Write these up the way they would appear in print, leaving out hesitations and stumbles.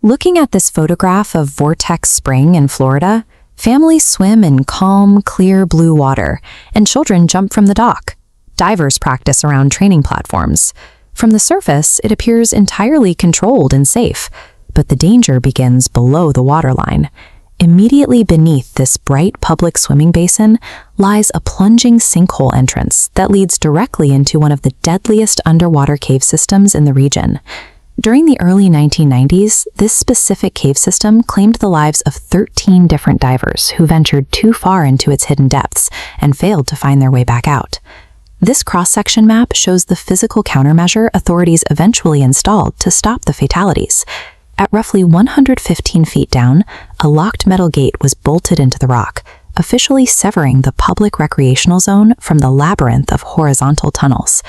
Looking at this photograph of Vortex Spring in Florida, families swim in calm, clear blue water, and children jump from the dock. Divers practice around training platforms. From the surface, it appears entirely controlled and safe, but the danger begins below the waterline. Immediately beneath this bright public swimming basin lies a plunging sinkhole entrance that leads directly into one of the deadliest underwater cave systems in the region. During the early 1990s, this specific cave system claimed the lives of 13 different divers who ventured too far into its hidden depths and failed to find their way back out. This cross-section map shows the physical countermeasure authorities eventually installed to stop the fatalities. At roughly 115 feet down, a locked metal gate was bolted into the rock, officially severing the public recreational zone from the labyrinth of horizontal tunnels.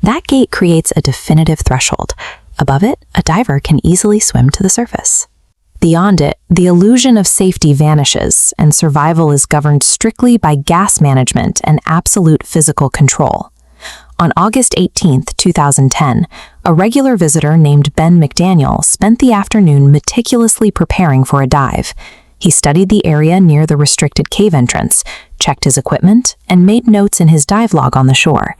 That gate creates a definitive threshold. Above it, a diver can easily swim to the surface. Beyond it, the illusion of safety vanishes, and survival is governed strictly by gas management and absolute physical control. On August 18, 2010, a regular visitor named Ben McDaniel spent the afternoon meticulously preparing for a dive. He studied the area near the restricted cave entrance, checked his equipment, and made notes in his dive log on the shore.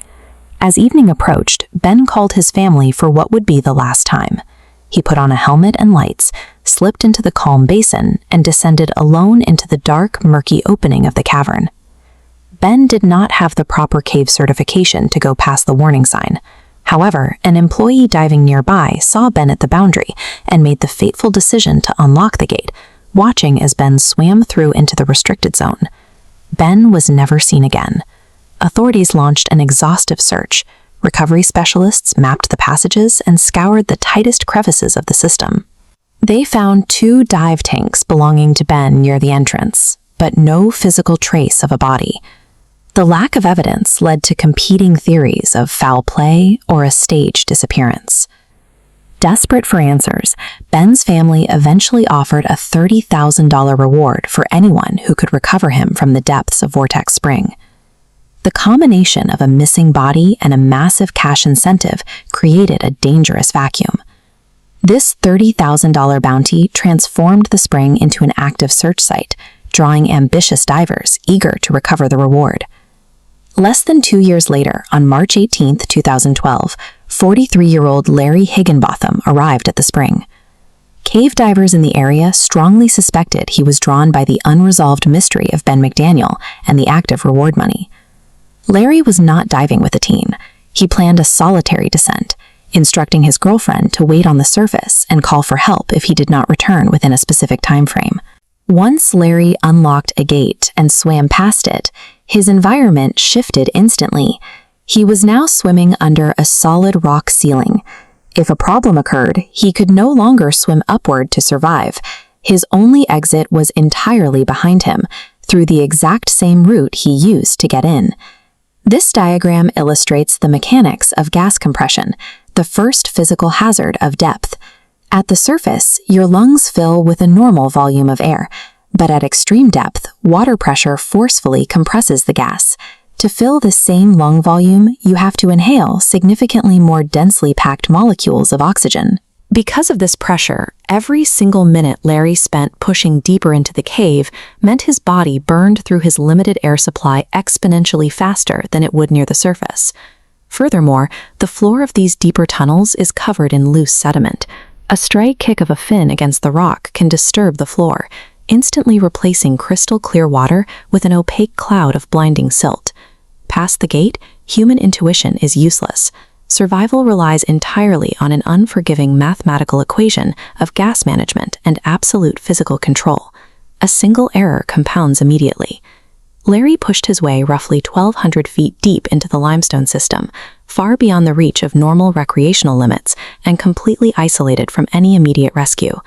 As evening approached, Ben called his family for what would be the last time. He put on a helmet and lights, slipped into the calm basin, and descended alone into the dark, murky opening of the cavern. Ben did not have the proper cave certification to go past the warning sign. However, an employee diving nearby saw Ben at the boundary and made the fateful decision to unlock the gate, watching as Ben swam through into the restricted zone. Ben was never seen again. Authorities launched an exhaustive search. Recovery specialists mapped the passages and scoured the tightest crevices of the system. They found 2 dive tanks belonging to Ben near the entrance, but no physical trace of a body. The lack of evidence led to competing theories of foul play or a staged disappearance. Desperate for answers, Ben's family eventually offered a $30,000 reward for anyone who could recover him from the depths of Vortex Spring. The combination of a missing body and a massive cash incentive created a dangerous vacuum. This $30,000 bounty transformed the spring into an active search site, drawing ambitious divers eager to recover the reward. Less than 2 years later, on March 18, 2012, 43-year-old Larry Higginbotham arrived at the spring. Cave divers in the area strongly suspected he was drawn by the unresolved mystery of Ben McDaniel and the active reward money. Larry was not diving with a team. He planned a solitary descent, instructing his girlfriend to wait on the surface and call for help if he did not return within a specific time frame. Once Larry unlocked a gate and swam past it, his environment shifted instantly. He was now swimming under a solid rock ceiling. If a problem occurred, he could no longer swim upward to survive. His only exit was entirely behind him, through the exact same route he used to get in. This diagram illustrates the mechanics of gas compression, the first physical hazard of depth. At the surface, your lungs fill with a normal volume of air, but at extreme depth, water pressure forcefully compresses the gas. To fill the same lung volume, you have to inhale significantly more densely packed molecules of oxygen. Because of this pressure, every single minute Larry spent pushing deeper into the cave meant his body burned through his limited air supply exponentially faster than it would near the surface. Furthermore, the floor of these deeper tunnels is covered in loose sediment. A stray kick of a fin against the rock can disturb the floor, instantly replacing crystal clear water with an opaque cloud of blinding silt. Past the gate, human intuition is useless. Survival relies entirely on an unforgiving mathematical equation of gas management and absolute physical control. A single error compounds immediately. Larry pushed his way roughly 1,200 feet deep into the limestone system, far beyond the reach of normal recreational limits and completely isolated from any immediate rescue.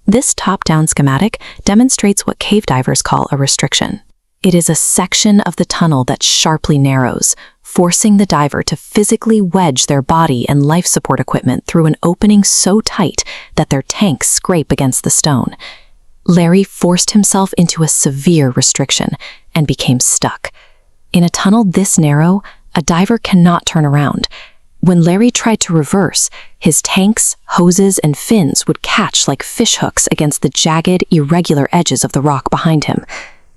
This top-down schematic demonstrates what cave divers call a restriction. It is a section of the tunnel that sharply narrows, forcing the diver to physically wedge their body and life support equipment through an opening so tight that their tanks scrape against the stone. Larry forced himself into a severe restriction and became stuck. In a tunnel this narrow, a diver cannot turn around. When Larry tried to reverse, his tanks, hoses, and fins would catch like fishhooks against the jagged, irregular edges of the rock behind him.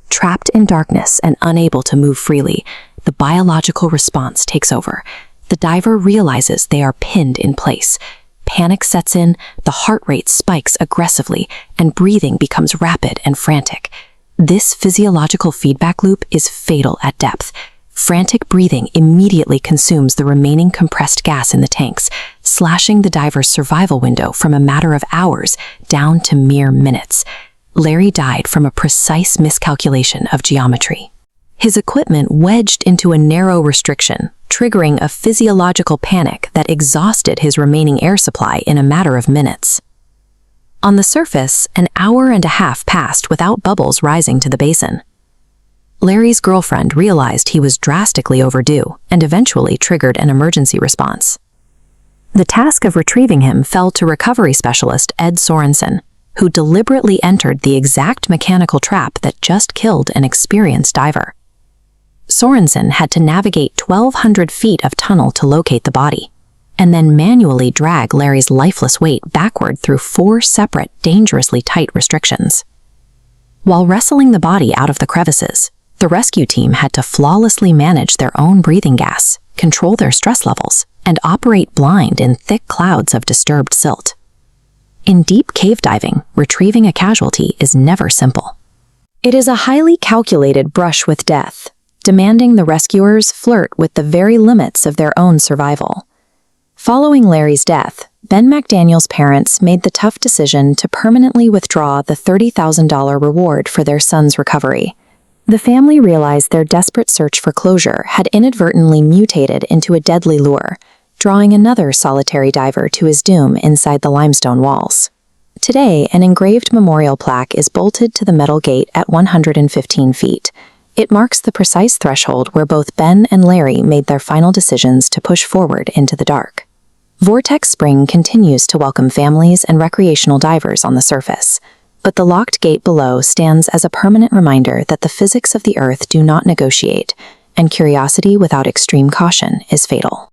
Trapped in darkness and unable to move freely, the biological response takes over. The diver realizes they are pinned in place. Panic sets in, the heart rate spikes aggressively, and breathing becomes rapid and frantic. This physiological feedback loop is fatal at depth. Frantic breathing immediately consumes the remaining compressed gas in the tanks, slashing the diver's survival window from a matter of hours down to mere minutes. Larry died from a precise miscalculation of geometry. His equipment wedged into a narrow restriction, triggering a physiological panic that exhausted his remaining air supply in a matter of minutes. On the surface, an hour and a half passed without bubbles rising to the basin. Larry's girlfriend realized he was drastically overdue and eventually triggered an emergency response. The task of retrieving him fell to recovery specialist Ed Sorensen, who deliberately entered the exact mechanical trap that just killed an experienced diver. Sorensen had to navigate 1,200 feet of tunnel to locate the body, and then manually drag Larry's lifeless weight backward through 4 separate, dangerously tight restrictions. While wrestling the body out of the crevices, the rescue team had to flawlessly manage their own breathing gas, control their stress levels, and operate blind in thick clouds of disturbed silt. In deep cave diving, retrieving a casualty is never simple. It is a highly calculated brush with death, demanding the rescuers flirt with the very limits of their own survival. Following Larry's death, Ben McDaniel's parents made the tough decision to permanently withdraw the $30,000 reward for their son's recovery. The family realized their desperate search for closure had inadvertently mutated into a deadly lure, drawing another solitary diver to his doom inside the limestone walls. Today, an engraved memorial plaque is bolted to the metal gate at 115 feet. It marks the precise threshold where both Ben and Larry made their final decisions to push forward into the dark. Vortex Spring continues to welcome families and recreational divers on the surface, but the locked gate below stands as a permanent reminder that the physics of the Earth do not negotiate, and curiosity without extreme caution is fatal.